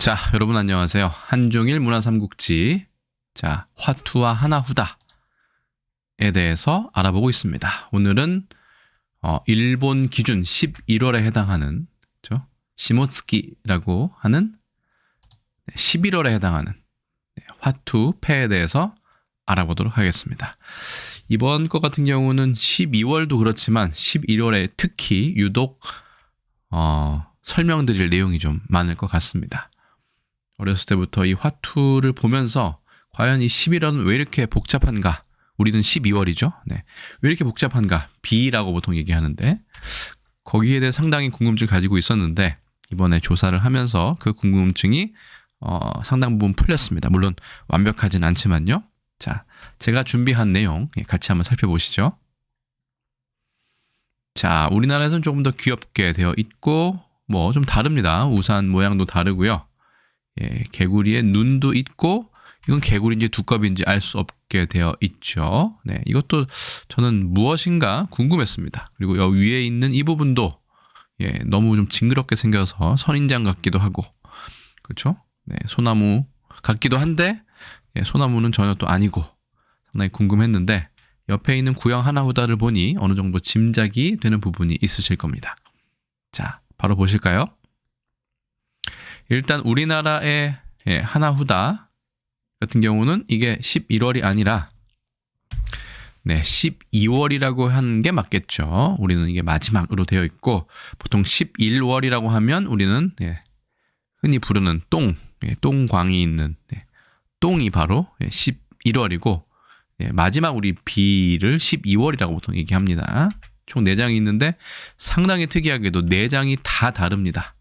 자, 여러분 안녕하세요. 한중일 문화삼국지. 자, 화투와 하나후다에 대해서 알아보고 있습니다. 오늘은 일본 기준 11월에 해당하는 시모츠키라고 하는 11월에 해당하는 화투패에 대해서 알아보도록 하겠습니다. 이번 것 같은 경우는 12월도 그렇지만 11월에 특히 유독 설명드릴 내용이 좀 많을 것 같습니다. 어렸을 때부터 이 화투를 보면서 과연 이 11월은 왜 이렇게 복잡한가? 우리는 12월이죠. 네. 왜 이렇게 복잡한가? B라고 보통 얘기하는데 거기에 대해 상당히 궁금증을 가지고 있었는데 이번에 조사를 하면서 그 궁금증이 상당 부분 풀렸습니다. 물론 완벽하진 않지만요. 자, 제가 준비한 내용 같이 한번 살펴보시죠. 자, 우리나라에서는 조금 더 귀엽게 되어 있고 뭐 좀 다릅니다. 우산 모양도 다르고요. 개구리의 눈도 있고 이건 개구리인지 두꺼비인지 알 수 없게 되어 있죠. 네, 이것도 저는 무엇인가 궁금했습니다. 그리고 여기 위에 있는 이 부분도 너무 좀 징그럽게 생겨서 선인장 같기도 하고 그렇죠? 네, 소나무 같기도 한데 소나무는 전혀 또 아니고 상당히 궁금했는데 옆에 있는 구형 하나후다를 보니 어느 정도 짐작이 되는 부분이 있으실 겁니다. 자, 바로 보실까요? 일단 우리나라의 하나후다 같은 경우는 이게 11월이 아니라 12월이라고 하는 게 맞겠죠. 우리는 이게 마지막으로 되어 있고 보통 11월이라고 하면 우리는 흔히 부르는 똥광이 있는 똥이 바로 11월이고 마지막 우리 B를 12월이라고 보통 얘기합니다. 총 4장이 있는데 상당히 특이하게도 4장이 다 다릅니다.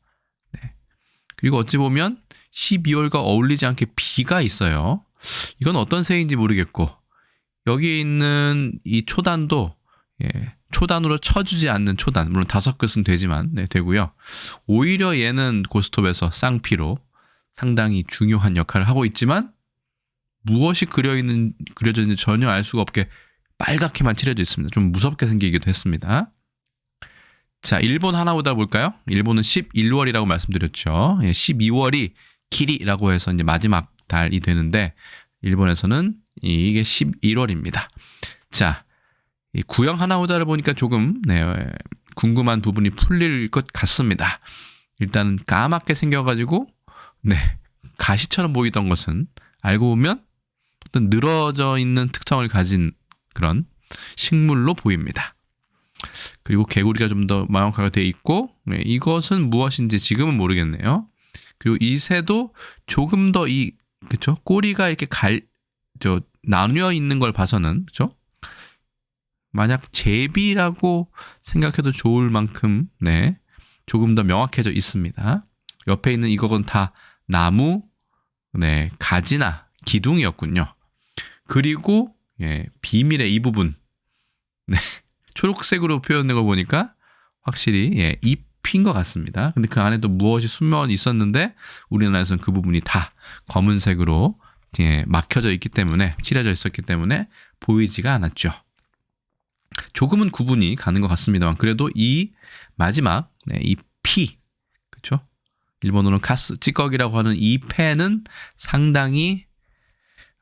그리고 어찌 보면 12월과 어울리지 않게 B가 있어요. 이건 어떤 새인지 모르겠고 여기 있는 이 초단도 초단으로 쳐주지 않는 초단, 물론 5끝은 되지만 되고요. 오히려 얘는 고스톱에서 쌍피로 상당히 중요한 역할을 하고 있지만 무엇이 그려져 있는지 전혀 알 수가 없게 빨갛게만 칠해져 있습니다. 좀 무섭게 생기기도 했습니다. 자, 일본 하나후다 볼까요? 일본은 11월이라고 말씀드렸죠. 12월이 기리라고 해서 이제 마지막 달이 되는데 일본에서는 이게 11월입니다. 자, 이 구형 하나후다를 보니까 조금 궁금한 부분이 풀릴 것 같습니다. 일단 까맣게 생겨가지고 가시처럼 보이던 것은 알고 보면 어떤 늘어져 있는 특성을 가진 그런 식물로 보입니다. 그리고 개구리가 좀 더 명확하게 되어 있고 이것은 무엇인지 지금은 모르겠네요. 그리고 이 새도 조금 더 그쵸? 꼬리가 이렇게 나뉘어 있는 걸 봐서는 그쵸? 만약 제비라고 생각해도 좋을 만큼 조금 더 명확해져 있습니다. 옆에 있는 이건 다 나무 가지나 기둥이었군요. 그리고 비밀의 이 부분 초록색으로 표현된 거 보니까 확실히 잎인 것 같습니다. 근데 그 안에도 무엇이 숨어 있었는데 우리나라에서는 그 부분이 다 검은색으로 막혀져 있기 때문에 칠해져 있었기 때문에 보이지가 않았죠. 조금은 구분이 가는 것 같습니다만 그래도 이 마지막 이 피 그렇죠? 일본어로는 카스 찌꺼기라고 하는 이 패는 상당히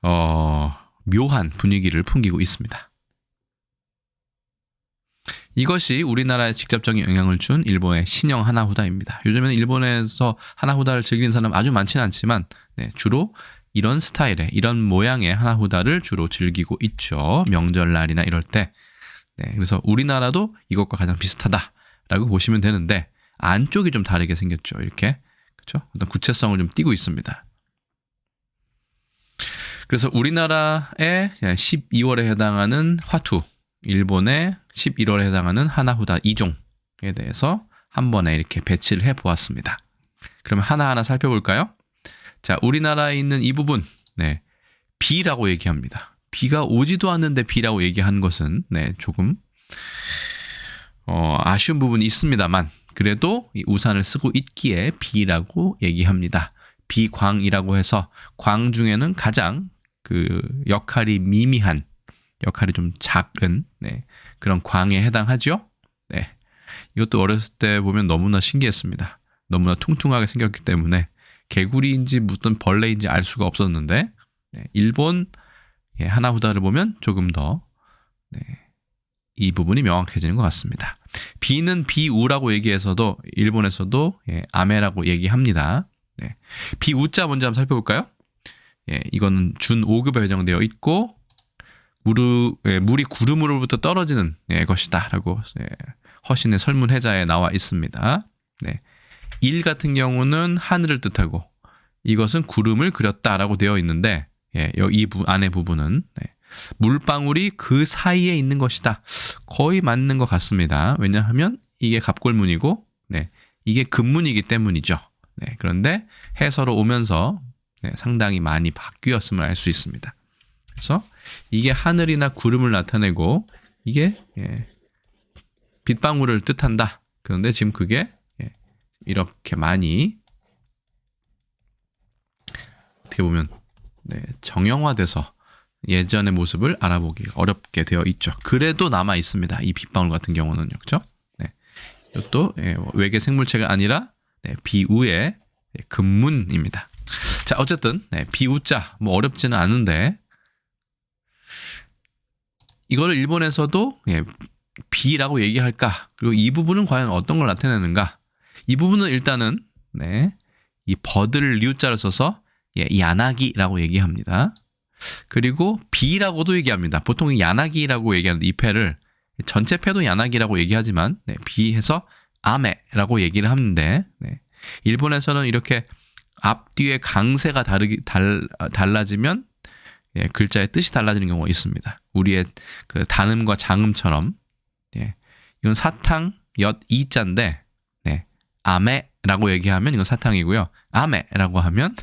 묘한 분위기를 풍기고 있습니다. 이것이 우리나라에 직접적인 영향을 준 일본의 신형 하나후다입니다. 요즘에는 일본에서 하나후다를 즐기는 사람 아주 많지는 않지만 주로 이런 스타일의 이런 모양의 하나후다를 주로 즐기고 있죠. 명절날이나 이럴 때. 그래서 우리나라도 이것과 가장 비슷하다라고 보시면 되는데 안쪽이 좀 다르게 생겼죠. 이렇게 그렇죠? 어떤 구체성을 좀 띠고 있습니다. 그래서 우리나라의 12월에 해당하는 화투 일본의 11월에 해당하는 하나후다 2종에 대해서 한 번에 이렇게 배치를 해보았습니다. 그러면 하나하나 살펴볼까요? 자, 우리나라에 있는 이 부분 B라고 얘기합니다. 비가 오지도 않는데 B라고 얘기하는 것은 조금 아쉬운 부분이 있습니다만 그래도 이 우산을 쓰고 있기에 B라고 얘기합니다. 비광이라고 해서 광 중에는 가장 그 역할이 미미한 역할이 좀 작은 그런 광에 해당하죠. 이것도 어렸을 때 보면 너무나 신기했습니다. 너무나 퉁퉁하게 생겼기 때문에 개구리인지 무슨 벌레인지 알 수가 없었는데 네, 일본 하나후다를 보면 조금 더 이 부분이 명확해지는 것 같습니다. 비는 비우라고 얘기해서도 일본에서도 아메라고 얘기합니다. 네. 비우자 먼저 한번 살펴볼까요? 이거는 준 5급에 배정되어 있고 물이 구름으로부터 떨어지는 것이다 라고 허신의 설문해자에 나와 있습니다. 네. 일 같은 경우는 하늘을 뜻하고 이것은 구름을 그렸다라고 되어 있는데 이 안에 부분은 물방울이 그 사이에 있는 것이다. 거의 맞는 것 같습니다. 왜냐하면 이게 갑골문이고 이게 금문이기 때문이죠. 그런데 해서로 오면서 상당히 많이 바뀌었음을 알 수 있습니다. 그래서 이게 하늘이나 구름을 나타내고 이게 빗방울을 뜻한다. 그런데 지금 그게 이렇게 많이 어떻게 보면 정형화돼서 예전의 모습을 알아보기 어렵게 되어 있죠. 그래도 남아 있습니다. 이 빗방울 같은 경우는요, 그렇죠? 이것도 외계 생물체가 아니라 비우의 금문입니다. 자, 어쨌든 비우자 뭐 어렵지는 않은데 이거를 일본에서도 비라고 얘기할까? 그리고 이 부분은 과연 어떤 걸 나타내는가? 이 부분은 일단은 이 버들 류자를 써서 야나기라고 얘기합니다. 그리고 비라고도 얘기합니다. 보통 야나기라고 얘기하는데 이 패를 전체 패도 야나기라고 얘기하지만 비해서 아메라고 얘기를 하는데 일본에서는 이렇게 앞뒤의 강세가 달라지면 글자의 뜻이 달라지는 경우가 있습니다. 우리의 그 단음과 장음처럼 이건 사탕 엿 이자인데 아메라고 얘기하면 이건 사탕이고요. 아메라고 하면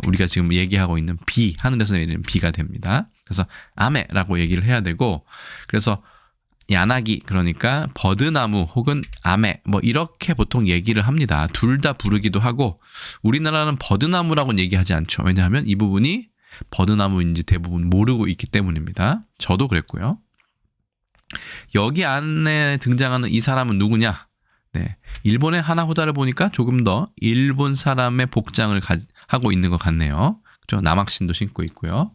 우리가 지금 얘기하고 있는 비 하는 데서 내리는 비가 됩니다. 그래서 아메라고 얘기를 해야 되고 그래서 야나기 그러니까 버드나무 혹은 아메 뭐 이렇게 보통 얘기를 합니다. 둘 다 부르기도 하고 우리나라는 버드나무라고는 얘기하지 않죠. 왜냐하면 이 부분이 버드나무인지 대부분 모르고 있기 때문입니다. 저도 그랬고요. 여기 안에 등장하는 이 사람은 누구냐? 일본의 하나후다를 보니까 조금 더 일본 사람의 복장을 하고 있는 것 같네요. 그렇죠? 남학신도 신고 있고요.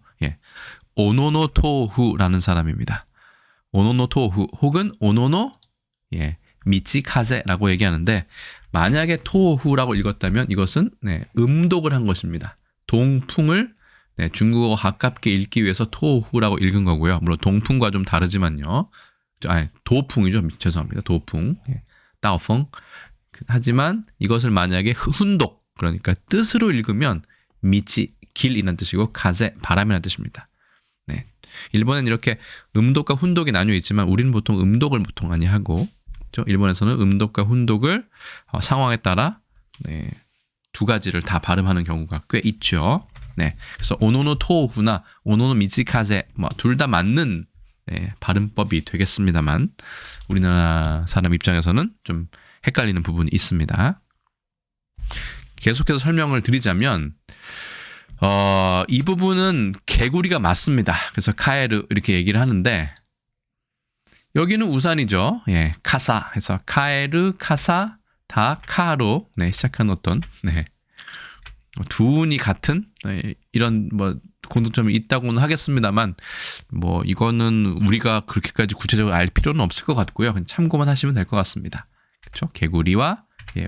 오노노 토후라는 사람입니다. 오노노 토후 혹은 오노노 미치카제라고 얘기하는데 만약에 토후라고 읽었다면 이것은 음독을 한 것입니다. 동풍을 중국어 가깝게 읽기 위해서 토후라고 읽은 거고요. 물론 동풍과 좀 다르지만요. 도풍이죠. 죄송합니다. 도풍. 따오펑. 하지만 이것을 만약에 훈독 그러니까 뜻으로 읽으면 미치 길이라는 뜻이고 가제 바람이라는 뜻입니다. 일본은 이렇게 음독과 훈독이 나뉘어 있지만 우리는 보통 음독을 보통 많이 하고 그렇죠? 일본에서는 음독과 훈독을 상황에 따라 두 가지를 다 발음하는 경우가 꽤 있죠. 그래서 오노노 토후나 오노노 미치카제 뭐 둘 다 맞는 발음법이 되겠습니다만 우리나라 사람 입장에서는 좀 헷갈리는 부분이 있습니다. 계속해서 설명을 드리자면 이 부분은 개구리가 맞습니다. 그래서 카에르 이렇게 얘기를 하는데 여기는 우산이죠. 카사 해서 카에르, 카사 다 카로 시작한 어떤 두 운이 같은 이런 뭐 공통점이 있다고는 하겠습니다만 뭐 이거는 우리가 그렇게까지 구체적으로 알 필요는 없을 것 같고요. 그냥 참고만 하시면 될 것 같습니다. 그렇죠? 개구리와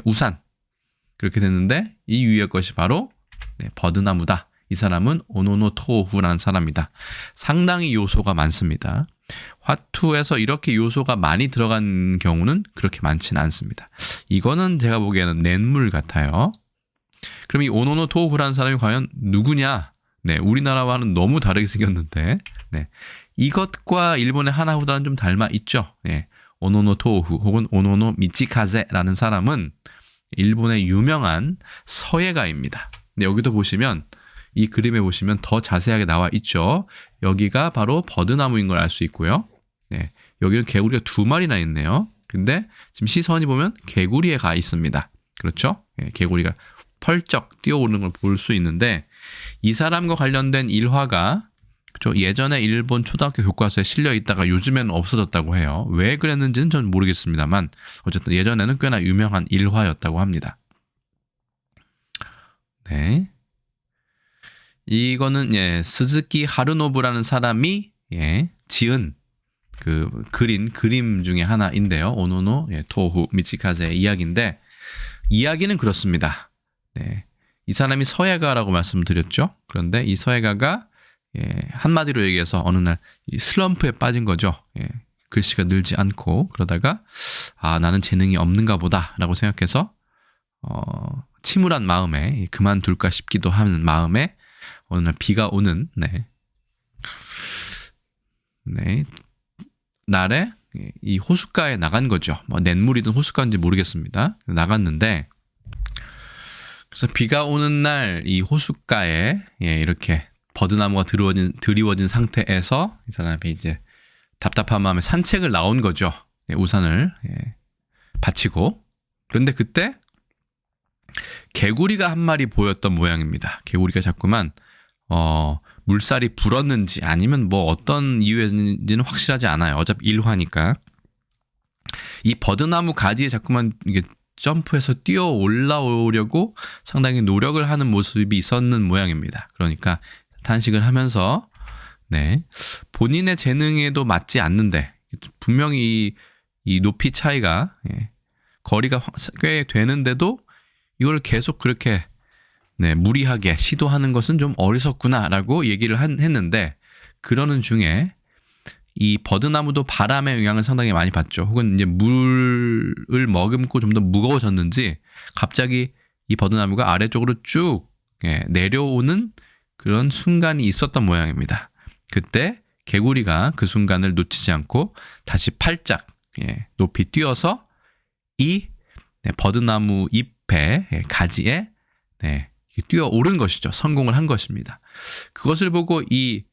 우산 그렇게 됐는데 이 위의 것이 바로 버드나무다. 이 사람은 오노노 토후라는 사람이다. 상당히 요소가 많습니다. 화투에서 이렇게 요소가 많이 들어간 경우는 그렇게 많지는 않습니다. 이거는 제가 보기에는 냇물 같아요. 그럼 이 오노노 토후라는 사람이 과연 누구냐? 우리나라와는 너무 다르게 생겼는데 이것과 일본의 하나후다는 좀 닮아 있죠. 오노노 토후 혹은 오노노 미치카제라는 사람은 일본의 유명한 서예가입니다. 여기도 보시면 이 그림에 보시면 더 자세하게 나와 있죠. 여기가 바로 버드나무인 걸 알 수 있고요. 여기는 개구리가 두 마리나 있네요. 근데 지금 시선이 보면 개구리에 가 있습니다. 그렇죠? 개구리가 펄쩍 뛰어오르는 걸 볼 수 있는데 이 사람과 관련된 일화가 그렇죠? 예전에 일본 초등학교 교과서에 실려 있다가 요즘에는 없어졌다고 해요. 왜 그랬는지는 전 모르겠습니다만 어쨌든 예전에는 꽤나 유명한 일화였다고 합니다. 네. 이거는 스즈키 하루노부라는 사람이 지은 그린 그림 중에 하나인데요. 오노노 토후 미치카제의 이야기인데 이야기는 그렇습니다. 네. 이 사람이 서예가라고 말씀드렸죠. 그런데 이 서예가가 한마디로 얘기해서 어느 날 이 슬럼프에 빠진 거죠. 글씨가 늘지 않고 그러다가 나는 재능이 없는가 보다라고 생각해서 침울한 마음에 그만둘까 싶기도 하는 마음에 어느 날 비가 오는 날에 이 호숫가에 나간 거죠. 뭐 냇물이든 호숫가인지 모르겠습니다. 나갔는데 그래서 비가 오는 날 이 호숫가에 이렇게 버드나무가 드리워진 상태에서 이 사람이 이제 답답한 마음에 산책을 나온 거죠. 우산을 받치고. 그런데 그때 개구리가 한 마리 보였던 모양입니다. 개구리가 자꾸만 물살이 불었는지 아니면 뭐 어떤 이유였는지는 확실하지 않아요. 어차피 일화니까. 이 버드나무 가지에 자꾸만 이게 점프해서 뛰어 올라오려고 상당히 노력을 하는 모습이 있었는 모양입니다. 그러니까 단식을 하면서 본인의 재능에도 맞지 않는데 분명히 이 높이 차이가 거리가 꽤 되는데도 이걸 계속 그렇게 무리하게 시도하는 것은 좀 어리석구나라고 얘기를 했는데 그러는 중에 이 버드나무도 바람의 영향을 상당히 많이 받죠. 혹은 이제 물을 머금고 좀 더 무거워졌는지 갑자기 이 버드나무가 아래쪽으로 쭉 내려오는 그런 순간이 있었던 모양입니다. 그때 개구리가 그 순간을 놓치지 않고 다시 팔짝 높이 뛰어서 이 버드나무 잎에 가지에 뛰어오른 것이죠. 성공을 한 것입니다. 그것을 보고 이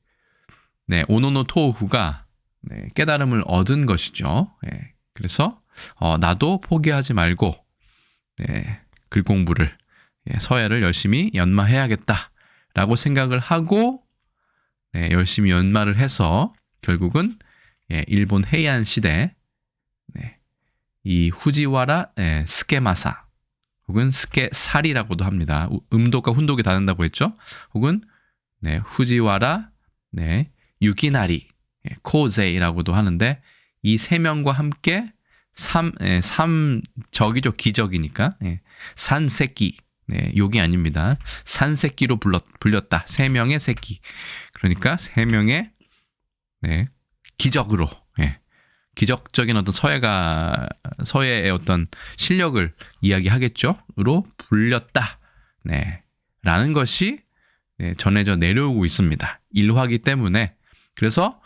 오노노 토우후가 깨달음을 얻은 것이죠. 그래서 나도 포기하지 말고 글 공부를 서예를 열심히 연마해야겠다라고 생각을 하고 열심히 연마를 해서 결국은 일본 헤이안 시대 이 후지와라 스케마사 혹은 스케살이라고도 합니다. 음독과 훈독이 다른다고 했죠. 혹은 후지와라 유기나리 코제이라고도 하는데 이 세 명과 함께 삼적이죠. 기적이니까 산새끼 욕이 아닙니다. 산새끼로 불렸다. 세 명의 새끼. 그러니까 세 명의 기적으로 기적적인 어떤 서예의 어떤 실력을 이야기하겠죠.로 불렸다. 라는 것이 전해져 내려오고 있습니다. 일화기 때문에 그래서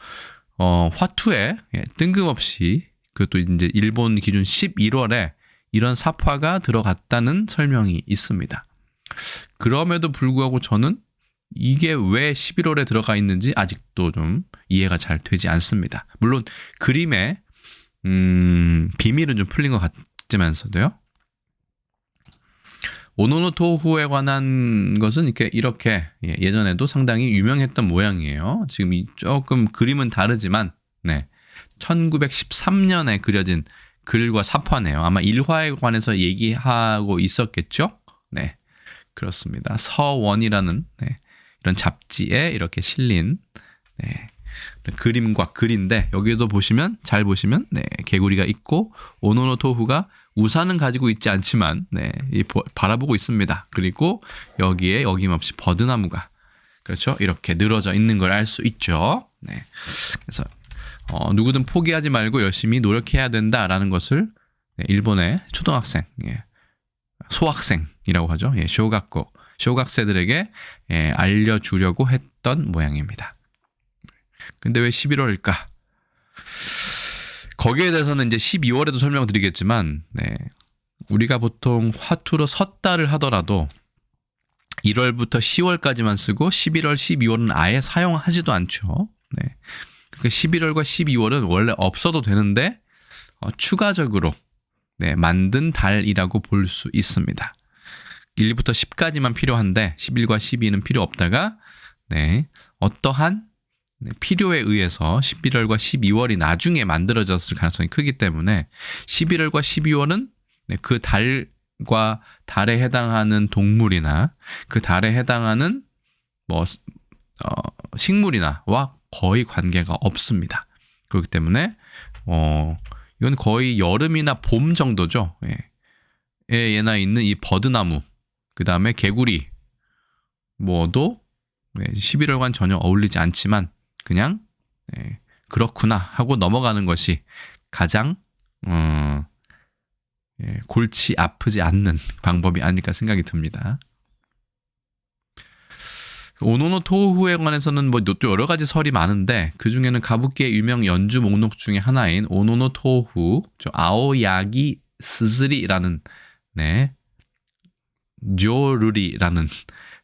화투에 뜬금없이 그것도 이제 일본 기준 11월에 이런 사파가 들어갔다는 설명이 있습니다. 그럼에도 불구하고 저는 이게 왜 11월에 들어가 있는지 아직도 좀 이해가 잘 되지 않습니다. 물론 그림의 비밀은 좀 풀린 것 같지만서도요. 오노노 토후에 관한 것은 이렇게 예전에도 상당히 유명했던 모양이에요. 지금 조금 그림은 다르지만 1913년에 그려진 글과 사파네요. 아마 일화에 관해서 얘기하고 있었겠죠? 그렇습니다. 서원이라는 이런 잡지에 이렇게 실린 그림과 글인데 여기도 보시면 잘 보시면 개구리가 있고 오노노 토후가 우산은 가지고 있지 않지만 바라보고 있습니다. 그리고 여기에 어김없이 버드나무가 그렇죠? 이렇게 늘어져 있는 걸 알 수 있죠. 그래서 누구든 포기하지 말고 열심히 노력해야 된다라는 것을 일본의 초등학생, 소학생이라고 하죠. 쇼각세들에게 알려주려고 했던 모양입니다. 근데 왜 11월일까? 거기에 대해서는 이제 12월에도 설명드리겠지만 우리가 보통 화투로 섰다를 하더라도 1월부터 10월까지만 쓰고 11월, 12월은 아예 사용하지도 않죠. 그러니까 11월과 12월은 원래 없어도 되는데 추가적으로 만든 달이라고 볼 수 있습니다. 1부터 10까지만 필요한데 11과 12는 필요 없다가 어떠한 필요에 의해서 11월과 12월이 나중에 만들어졌을 가능성이 크기 때문에 11월과 12월은 그 달 달에 해당하는 동물이나 그 달에 해당하는 뭐 식물이나와 거의 관계가 없습니다. 그렇기 때문에 이건 거의 여름이나 봄 정도죠. 예나 있는 이 버드나무, 그 다음에 개구리 뭐도 11월과는 전혀 어울리지 않지만 그냥 그렇구나 하고 넘어가는 것이 가장 골치 아프지 않는 방법이 아닐까 생각이 듭니다. 오노노토후에 관해서는 뭐 또 여러 가지 설이 많은데 그 중에는 가부키의 유명 연주 목록 중에 하나인 오노노토후, 아오야기 스즈리라는 조르리라는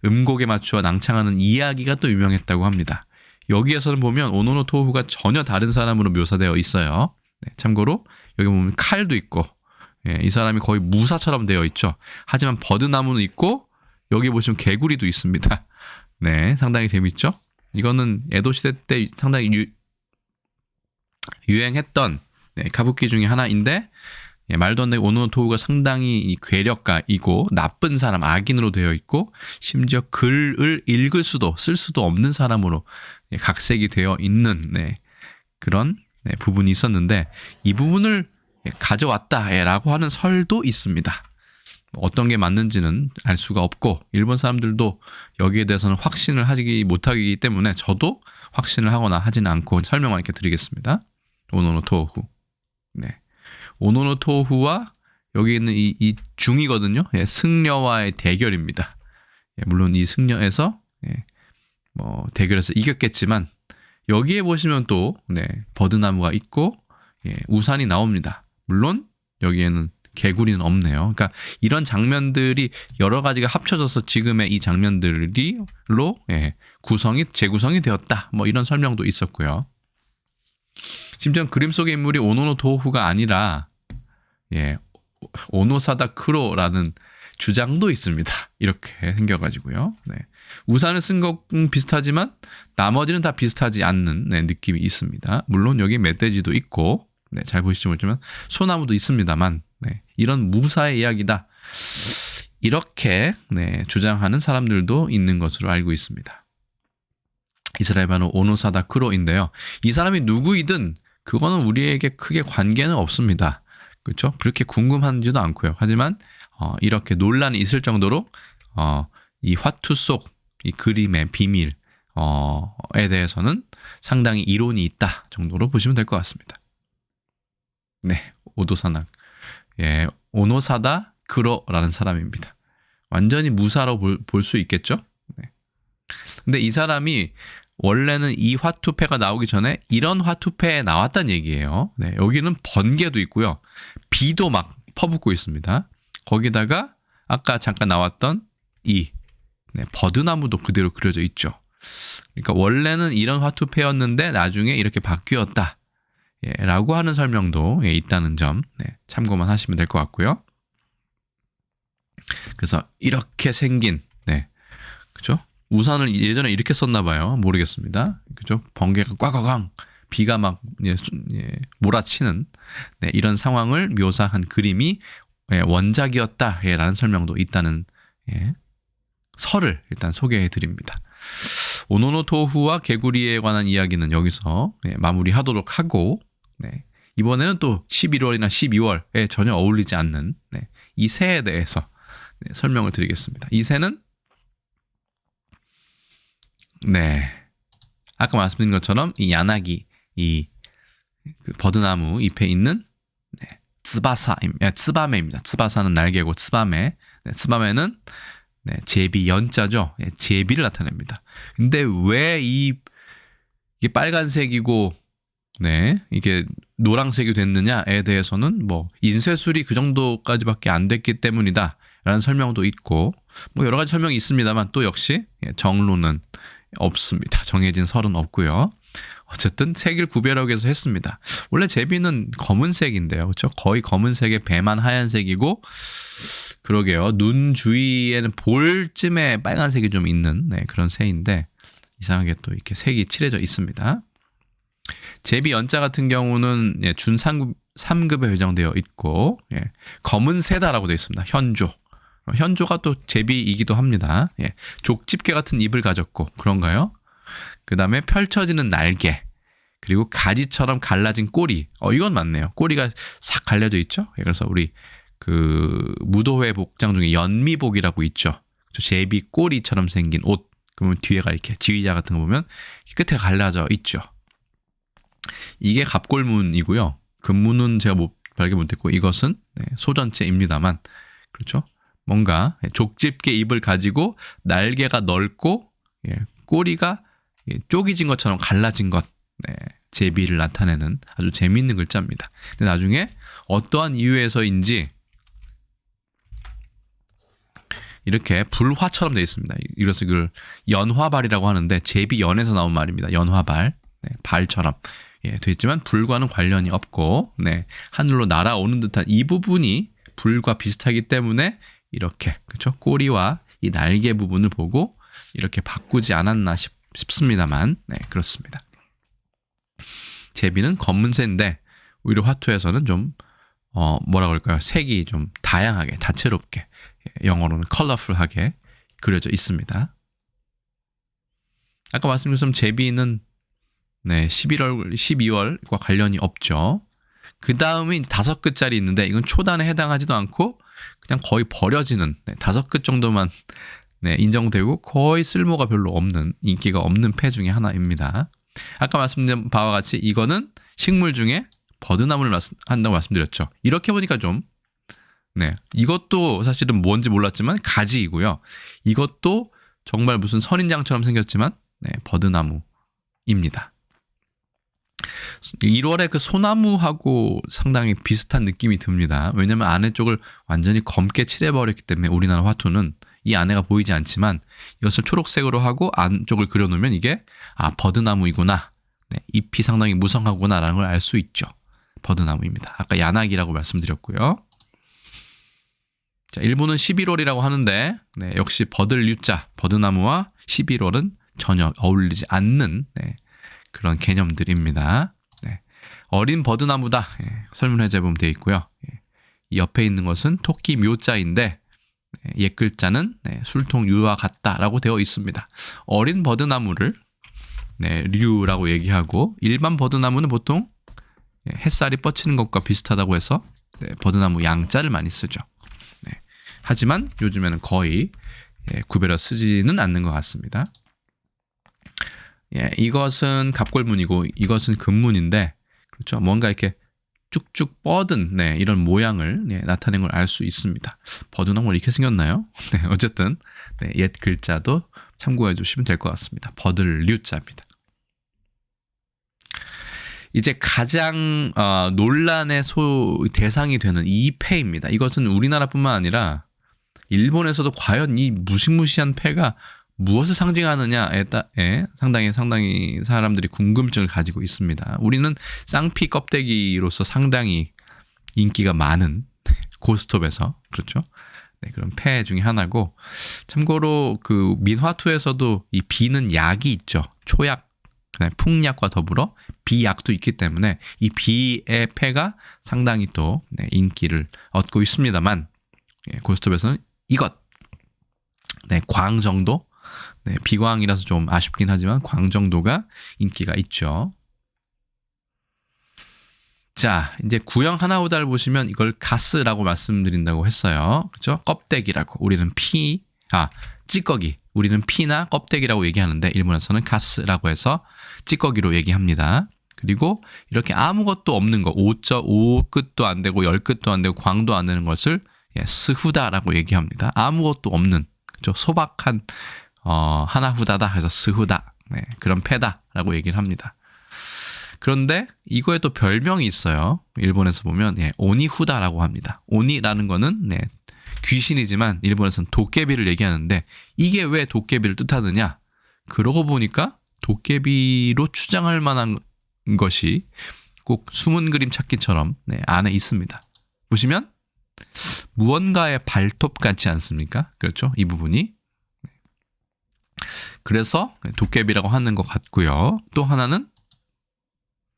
음곡에 맞추어 낭창하는 이야기가 또 유명했다고 합니다. 여기에서는 보면 오노노토후가 전혀 다른 사람으로 묘사되어 있어요. 참고로 여기 보면 칼도 있고 이 사람이 거의 무사처럼 되어 있죠. 하지만 버드나무는 있고 여기 보시면 개구리도 있습니다. 상당히 재밌죠? 이거는 에도 시대 때 상당히 유행했던 가부키 중에 하나인데 말도 안 되게 오노노토후가 상당히 괴력가이고 나쁜 사람, 악인으로 되어 있고 심지어 글을 읽을 수도 쓸 수도 없는 사람으로 각색이 되어 있는 그런 부분이 있었는데 이 부분을 가져왔다라고 하는 설도 있습니다. 어떤 게 맞는지는 알 수가 없고 일본 사람들도 여기에 대해서는 확신을 하지 못하기 때문에 저도 확신을 하거나 하지는 않고 설명만 이렇게 드리겠습니다. 오노노토후. 오노노토후와 여기 있는 이 중이거든요. 승려와의 대결입니다. 물론 이 승려에서 대결에서 이겼겠지만 여기에 보시면 또 버드나무가 있고 우산이 나옵니다. 물론 여기에는 개구리는 없네요. 그러니까 이런 장면들이 여러 가지가 합쳐져서 지금의 이 장면들로 재구성이 되었다. 뭐 이런 설명도 있었고요. 심지어 그림 속의 인물이 오노노토후가 아니라 오노사다 크로라는 주장도 있습니다. 이렇게 생겨가지고요. 우산을 쓴 것은 비슷하지만 나머지는 다 비슷하지 않는 느낌이 있습니다. 물론 여기 멧돼지도 있고 잘 보시지 못하지만 소나무도 있습니다만 이런 무사의 이야기다. 이렇게 주장하는 사람들도 있는 것으로 알고 있습니다. 이 사람이 바로 오노사다 크로인데요. 이 사람이 누구이든 그거는 우리에게 크게 관계는 없습니다. 그렇죠? 그렇게 궁금하지도 않고요. 하지만 이렇게 논란이 있을 정도로 이 화투 속 이 그림의 비밀에 대해서는 상당히 이론이 있다 정도로 보시면 될 것 같습니다. 오도사나 오노사다 크로라는 사람입니다. 완전히 무사로 볼 수 있겠죠? 근데 이 사람이 원래는 이 화투패가 나오기 전에 이런 화투패에 나왔다는 얘기예요. 여기는 번개도 있고요. 비도 막 퍼붓고 있습니다. 거기다가 아까 잠깐 나왔던 이 버드나무도 그대로 그려져 있죠. 그러니까 원래는 이런 화투패였는데 나중에 이렇게 바뀌었다. 라고 하는 설명도 있다는 점 참고만 하시면 될 것 같고요. 그래서 이렇게 생긴 그죠? 우산을 예전에 이렇게 썼나 봐요. 모르겠습니다. 그죠? 번개가 꽝꽝꽝 비가 막 몰아치는 이런 상황을 묘사한 그림이 원작이었다라는 설명도 있다는 설을 일단 소개해 드립니다. 오노노토후와 개구리에 관한 이야기는 여기서 마무리하도록 하고 이번에는 또 11월이나 12월에 전혀 어울리지 않는 이 새에 대해서 설명을 드리겠습니다. 이 새는 아까 말씀드린 것처럼 이 야나기, 이 버드나무 잎에 있는 츠바메입니다. 츠바사는 날개고 츠바메. 츠바메는 제비 연자죠. 제비를 나타냅니다. 근데 왜 이게 빨간색이고 이게 노란색이 됐느냐에 대해서는 뭐 인쇄술이 그 정도까지밖에 안 됐기 때문이다 라는 설명도 있고 뭐 여러 가지 설명이 있습니다만 또 역시 정론은 없습니다. 정해진 설은 없고요. 어쨌든 색을 구별하기 위해서 했습니다. 원래 제비는 검은색인데요. 그렇죠? 거의 검은색에 배만 하얀색이고 그러게요. 눈 주위에는 볼쯤에 빨간색이 좀 있는 그런 새인데 이상하게 또 이렇게 색이 칠해져 있습니다. 제비 연자 같은 경우는 3급에 배정되어 있고 예, 검은새다라고 되어 있습니다. 현조. 현조가 또 제비이기도 합니다. 예, 족집게 같은 입을 가졌고 그런가요? 그 다음에 펼쳐지는 날개 그리고 가지처럼 갈라진 꼬리. 이건 맞네요. 꼬리가 싹 갈려져 있죠. 예, 그래서 우리 그 무도회 복장 중에 연미복이라고 있죠. 제비 꼬리처럼 생긴 옷. 그러면 뒤에가 이렇게 지휘자 같은 거 보면 끝에 갈라져 있죠. 이게 갑골문이고요. 금문은 제가 발견 못했고 이것은 네, 소전체입니다만 그렇죠. 뭔가 족집게 입을 가지고 날개가 넓고 예, 꼬리가 예, 쪼개진 것처럼 갈라진 것 네, 제비를 나타내는 아주 재미있는 글자입니다. 근데 나중에 어떠한 이유에서인지 이렇게 불화처럼 되어 있습니다. 그래서 이걸 연화발이라고 하는데 제비연에서 나온 말입니다. 연화발 네, 발처럼 예, 되어 있지만 불과는 관련이 없고 네, 하늘로 날아오는 듯한 이 부분이 불과 비슷하기 때문에 이렇게 그렇죠? 꼬리와 이 날개 부분을 보고 이렇게 바꾸지 않았나 싶습니다만 네, 그렇습니다. 제비는 검은새인데 오히려 화투에서는 좀 뭐라 그럴까요? 색이 좀 다양하게 다채롭게 영어로는 컬러풀하게 그려져 있습니다. 아까 말씀드린 것처럼 제비는 네, 12월과 관련이 없죠. 그 다음에 5끝짜리 있는데 이건 초단에 해당하지도 않고 그냥 거의 버려지는 네, 5끝 정도만 네, 인정되고 거의 쓸모가 별로 없는 인기가 없는 패 중에 하나입니다. 아까 말씀드린 바와 같이 이거는 식물 중에 버드나무를 한다고 말씀드렸죠. 이렇게 보니까 좀 네, 이것도 사실은 뭔지 몰랐지만 가지이고요. 이것도 정말 무슨 선인장처럼 생겼지만 네, 버드나무입니다. 1월에 그 소나무하고 상당히 비슷한 느낌이 듭니다. 왜냐하면 안에 쪽을 완전히 검게 칠해버렸기 때문에 우리나라 화투는 이 안에가 보이지 않지만 이것을 초록색으로 하고 안쪽을 그려놓으면 이게 버드나무이구나. 네, 잎이 상당히 무성하구나 라는 걸 알 수 있죠. 버드나무입니다. 아까 야나기라고 말씀드렸고요. 자, 일본은 11월이라고 하는데 네, 역시 버들류자, 버드나무와 11월은 전혀 어울리지 않는 네, 그런 개념들입니다. 네, 어린 버드나무다. 예, 설문해제 보면 되어 있고요. 예, 이 옆에 있는 것은 토끼 묘자인데 네, 옛 글자는 네, 술통 유와 같다라고 되어 있습니다. 어린 버드나무를 네, 류라고 얘기하고 일반 버드나무는 보통 햇살이 뻗치는 것과 비슷하다고 해서 네, 버드나무 양자를 많이 쓰죠. 네, 하지만 요즘에는 거의 구별해 쓰지는 않는 것 같습니다. 예, 이것은 갑골문이고 이것은 금문인데 그렇죠. 뭔가 이렇게 쭉쭉 뻗은 네, 이런 모양을 네, 나타낸 걸 알 수 있습니다. 버드나무가 이렇게 생겼나요? 네, 어쨌든 네, 옛 글자도 참고해 주시면 될 것 같습니다. 버들류자입니다. 이제 가장 논란의 대상이 되는 이 패입니다. 이것은 우리나라뿐만 아니라 일본에서도 과연 이 무시무시한 패가 무엇을 상징하느냐에 상당히 사람들이 궁금증을 가지고 있습니다. 우리는 쌍피 껍데기로서 상당히 인기가 많은 고스톱에서 그렇죠. 네, 그런 패 중에 하나고 참고로 그 민화투에서도 이 비는 약이 있죠. 초약, 그다음에 풍약과 더불어 비약도 있기 때문에 이 비의 패가 상당히 또 네, 인기를 얻고 있습니다만 고스톱에서는 이것 네, 광 정도 네, 비광이라서 좀 아쉽긴 하지만 광 정도가 인기가 있죠. 자, 이제 구형 하나오다를 보시면 이걸 가스라고 말씀드린다고 했어요. 그렇죠? 껍데기라고. 우리는 찌꺼기. 우리는 피나 껍데기라고 얘기하는데 일본에서는 가스라고 해서 찌꺼기로 얘기합니다. 그리고 이렇게 아무것도 없는 거, 5끝도 안 되고 10끝도 안 되고 광도 안 되는 것을 스후다라고 얘기합니다. 아무것도 없는, 그렇죠? 소박한 하나후다다 해서 스후다. 네, 그런 패다라고 얘기를 합니다. 그런데 이거에 또 별명이 있어요. 일본에서 보면 오니후다라고 합니다. 오니라는 거는 귀신이지만 일본에서는 도깨비를 얘기하는데 이게 왜 도깨비를 뜻하느냐? 그러고 보니까 도깨비로 추정할 만한 것이 꼭 숨은 그림 찾기처럼 안에 있습니다. 보시면 무언가의 발톱 같지 않습니까? 그렇죠? 이 부분이. 그래서 도깨비라고 하는 것 같고요. 또 하나는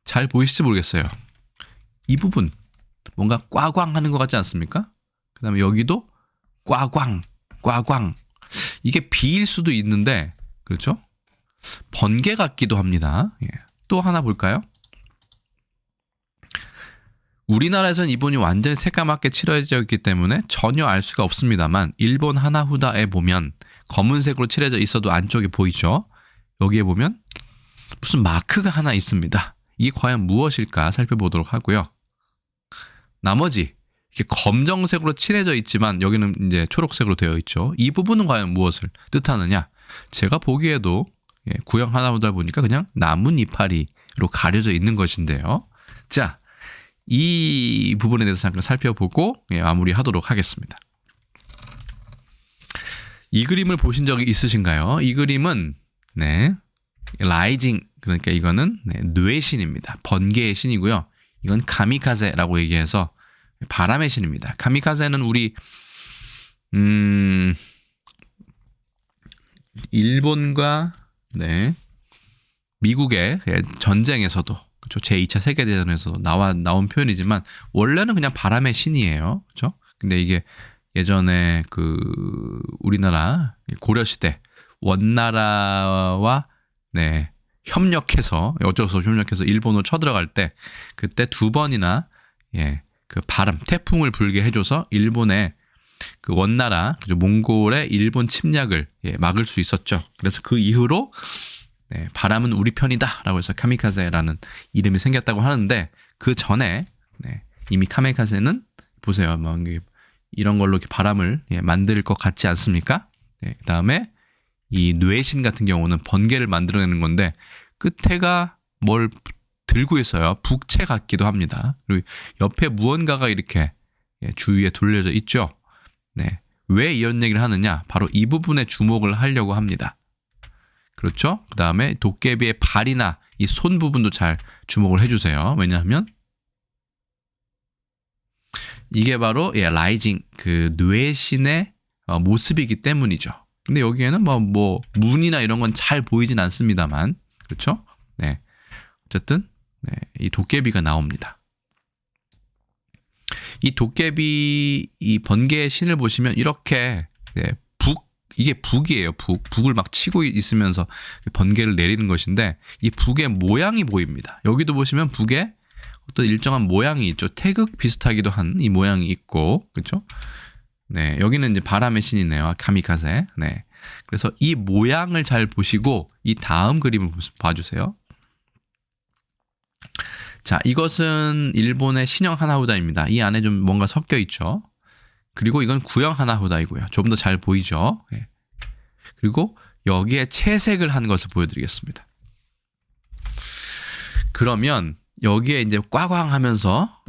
잘 보이실지 모르겠어요. 이 부분, 뭔가 꽈광 하는 것 같지 않습니까? 그 다음에 여기도 꽈광, 꽈광. 이게 비일 수도 있는데, 그렇죠? 번개 같기도 합니다. 예. 또 하나 볼까요? 우리나라에서는 이분이 완전히 새까맣게 칠해져 있기 때문에 전혀 알 수가 없습니다만 일본 하나후다에 보면 검은색으로 칠해져 있어도 안쪽에 보이죠? 여기에 보면 무슨 마크가 하나 있습니다. 이게 과연 무엇일까 살펴보도록 하고요. 나머지 이렇게 검정색으로 칠해져 있지만 여기는 이제 초록색으로 되어 있죠. 이 부분은 과연 무엇을 뜻하느냐? 제가 보기에도 구형 하나후다 보니까 그냥 나뭇 이파리로 가려져 있는 것인데요. 자, 이 부분에 대해서 잠깐 살펴보고 마무리하도록 하겠습니다. 이 그림을 보신 적이 있으신가요? 이 그림은 라이징, 그러니까 이거는 뇌신입니다. 번개의 신이고요. 이건 가미카제라고 얘기해서 바람의 신입니다. 가미카제는 우리 일본과 미국의 전쟁에서도 그렇죠. 제2차 세계대전에서 나온 표현이지만 원래는 그냥 바람의 신이에요. 그렇죠? 근데 이게 예전에 그 우리나라 고려 시대 원나라와 협력해서 어쩔 수 없이 협력해서 일본으로 쳐들어갈 때 그때 두 번이나 그 바람 태풍을 불게 해줘서 일본의 그 원나라 그죠 몽골의 일본 침략을 막을 수 있었죠. 그래서 그 이후로 바람은 우리 편이다라고 해서 카미카제라는 이름이 생겼다고 하는데 그 전에 이미 카미카제는 보세요. 뭐 이런 걸로 이렇게 바람을 만들 것 같지 않습니까? 그 다음에 이 뇌신 같은 경우는 번개를 만들어내는 건데 끝에가 뭘 들고 있어요. 북채 같기도 합니다. 그리고 옆에 무언가가 이렇게 주위에 둘려져 있죠. 왜 이런 얘기를 하느냐? 바로 이 부분에 주목을 하려고 합니다. 그렇죠? 그 다음에 도깨비의 발이나 이 손 부분도 잘 주목을 해주세요. 왜냐하면 이게 바로 라이징 그 뇌신의 모습이기 때문이죠. 근데 여기에는 뭐 문이나 이런 건 잘 보이진 않습니다만 그렇죠? 어쨌든 이 도깨비가 나옵니다. 이 도깨비 이 번개의 신을 보시면 이렇게 이게 북이에요. 북을 막 치고 있으면서 번개를 내리는 것인데 이 북의 모양이 보입니다. 여기도 보시면 북에 어떤 일정한 모양이 있죠. 태극 비슷하기도 한 이 모양이 있고 그렇죠? 여기는 이제 바람의 신이네요. 가미카제. 그래서 이 모양을 잘 보시고 이 다음 그림을 봐주세요. 자, 이것은 일본의 신형 하나후다입니다. 이 안에 좀 뭔가 섞여 있죠. 그리고 이건 구형 하나후다이고요. 좀 더 잘 보이죠. 그리고 여기에 채색을 한 것을 보여드리겠습니다. 그러면 여기에 이제 꽝꽝하면서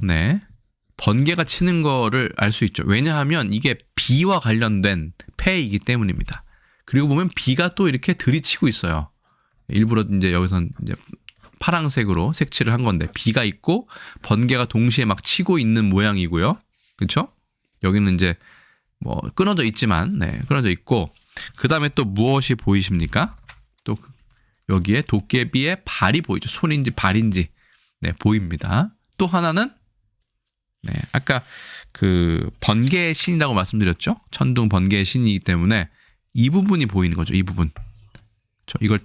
번개가 치는 거를 알 수 있죠. 왜냐하면 이게 비와 관련된 폐이기 때문입니다. 그리고 보면 비가 또 이렇게 들이치고 있어요. 일부러 이제 여기선 이제 파랑색으로 색칠을 한 건데 비가 있고 번개가 동시에 막 치고 있는 모양이고요. 그렇죠? 여기는 이제 뭐 끊어져 있지만 끊어져 있고 그 다음에 또 무엇이 보이십니까? 또 여기에 도깨비의 발이 보이죠. 손인지 발인지 보입니다. 또 하나는 아까 그 번개의 신이라고 말씀드렸죠. 천둥 번개의 신이기 때문에 이 부분이 보이는 거죠. 이 부분. 이걸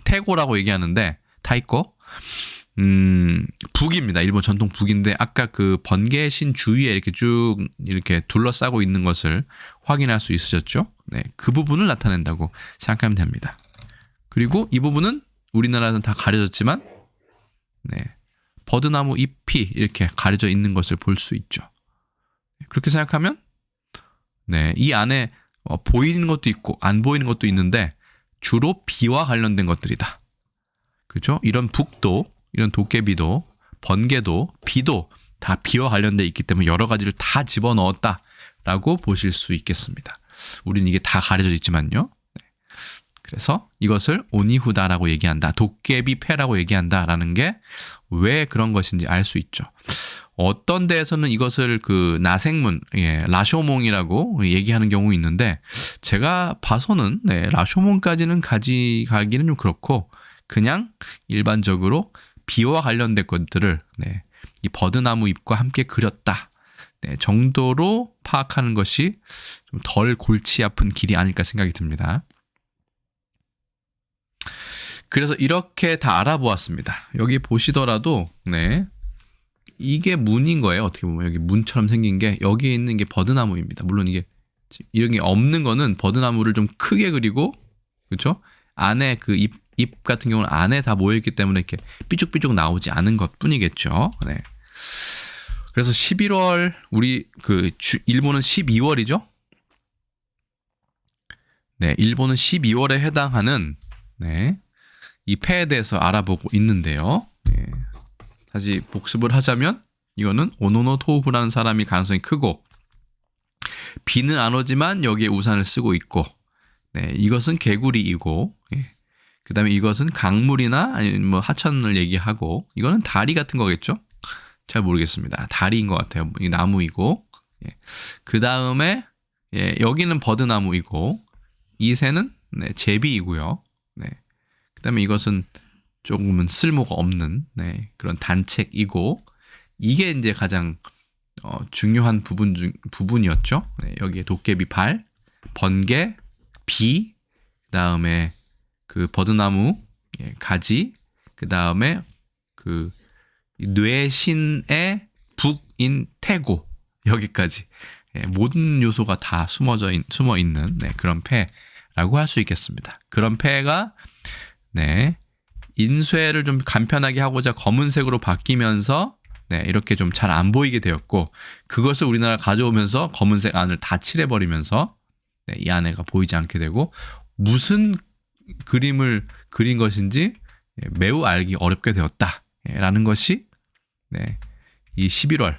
태고라고 얘기하는데 타이코 북입니다. 일본 전통 북인데 아까 그 번개의 신 주위에 이렇게 쭉 이렇게 둘러싸고 있는 것을 확인할 수 있으셨죠? 그 부분을 나타낸다고 생각하면 됩니다. 그리고 이 부분은 우리나라에서는 다 가려졌지만 버드나무 잎이 이렇게 가려져 있는 것을 볼 수 있죠. 그렇게 생각하면 이 안에 보이는 것도 있고 안 보이는 것도 있는데 주로 비와 관련된 것들이다. 그렇죠? 이런 북도, 이런 도깨비도, 번개도, 비도 다 비와 관련돼 있기 때문에 여러 가지를 다 집어넣었다라고 보실 수 있겠습니다. 우리는 이게 다 가려져 있지만요. 그래서 이것을 오니후다라고 얘기한다. 도깨비패라고 얘기한다라는 게 왜 그런 것인지 알 수 있죠. 어떤 데에서는 이것을 그 나생문, 라쇼몽이라고 얘기하는 경우 있는데 제가 봐서는 라쇼몽까지는 가기는 좀 그렇고 그냥 일반적으로 비와 관련된 것들을 이 버드나무 잎과 함께 그렸다. 네, 정도로 파악하는 것이 좀 덜 골치 아픈 길이 아닐까 생각이 듭니다. 그래서 이렇게 다 알아보았습니다. 여기 보시더라도 네, 이게 문인 거예요. 어떻게 보면 여기 문처럼 생긴 게 여기에 있는 게 버드나무입니다. 물론 이게 이런 게 없는 거는 버드나무를 좀 크게 그리고 그렇죠? 안에 그 잎 같은 경우는 안에 다 모여있기 때문에 이렇게 삐죽삐죽 나오지 않은 것 뿐이겠죠. 네. 그래서 11월 우리 일본은 12월이죠. 네, 일본은 12월에 해당하는 네, 이 패에 대해서 알아보고 있는데요. 네. 다시 복습을 하자면 이거는 오노노 토후라는 사람이 가능성이 크고 비는 안 오지만 여기에 우산을 쓰고 있고 네, 이것은 개구리이고 예. 그 다음에 이것은 강물이나 아니면 뭐 하천을 얘기하고 이거는 다리 같은 거겠죠? 잘 모르겠습니다. 다리인 것 같아요. 이 나무이고 예. 그 다음에 예, 여기는 버드나무이고 이 새는 네, 제비이고요. 네. 그 다음에 이것은 조금은 쓸모가 없는 네, 그런 단책이고 이게 이제 가장 중요한 부분이었죠. 네, 여기에 도깨비 발, 번개, 비, 그 다음에 그 버드나무 예, 가지, 그 다음에 그 뇌신의 북인 태고 여기까지 예, 모든 요소가 다 숨어 있는 네, 그런 패라고 할 수 있겠습니다. 그런 패가 네, 인쇄를 좀 간편하게 하고자 검은색으로 바뀌면서 네, 이렇게 좀 잘 안 보이게 되었고 그것을 우리나라 가져오면서 검은색 안을 다 칠해버리면서 네, 이 안에가 보이지 않게 되고 무슨 그림을 그린 것인지 매우 알기 어렵게 되었다라는 것이 네, 이 11월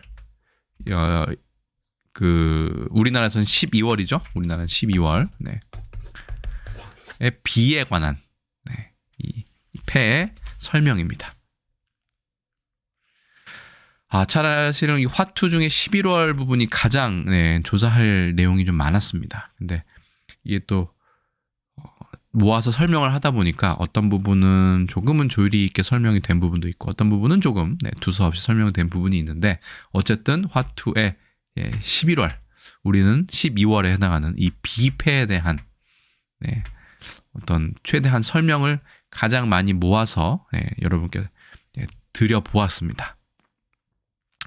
우리나라에서는 12월이죠. 우리나라는 12월 네, 비에 관한 네, 이 패의 설명입니다. 사실은 이 화투 중에 11월 부분이 가장 네, 조사할 내용이 좀 많았습니다. 근데 이게 또 모아서 설명을 하다 보니까 어떤 부분은 조금은 조율이 있게 설명이 된 부분도 있고 어떤 부분은 조금 네, 두서없이 설명이 된 부분이 있는데 어쨌든 화투의 11월 우리는 12월에 해당하는 이 비패에 대한 네, 어떤 최대한 설명을 가장 많이 모아서 여러분께 드려보았습니다.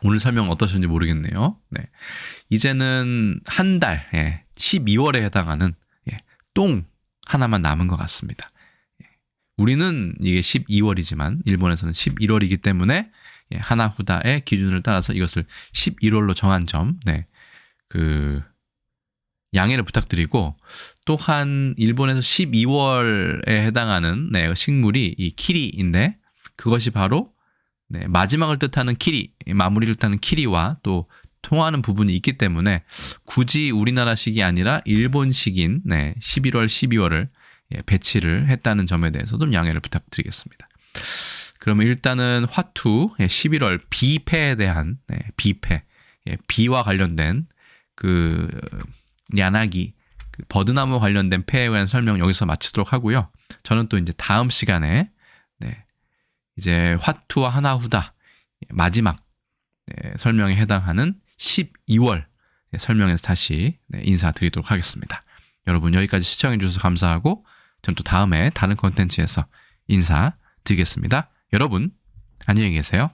오늘 설명 어떠셨는지 모르겠네요. 네. 이제는 한 달, 12월에 해당하는 똥 하나만 남은 것 같습니다. 우리는 이게 12월이지만 일본에서는 11월이기 때문에 하나후다의 기준을 따라서 이것을 11월로 정한 점, 양해를 부탁드리고 또한 일본에서 12월에 해당하는 식물이 이 키리인데 그것이 바로 마지막을 뜻하는 키리, 마무리를 뜻하는 키리와 또 통하는 부분이 있기 때문에 굳이 우리나라식이 아니라 일본식인 11월, 12월을 배치를 했다는 점에 대해서도 좀 양해를 부탁드리겠습니다. 그러면 일단은 화투 11월 비패에 대한 비패, 비와 관련된 그 야나기 버드나무 관련된 패에 관한 설명 여기서 마치도록 하고요. 저는 또 이제 다음 시간에 이제 화투와 하나후다 마지막 설명에 해당하는 12월 설명에서 다시 인사드리도록 하겠습니다. 여러분 여기까지 시청해 주셔서 감사하고 전 또 다음에 다른 콘텐츠에서 인사드리겠습니다. 여러분 안녕히 계세요.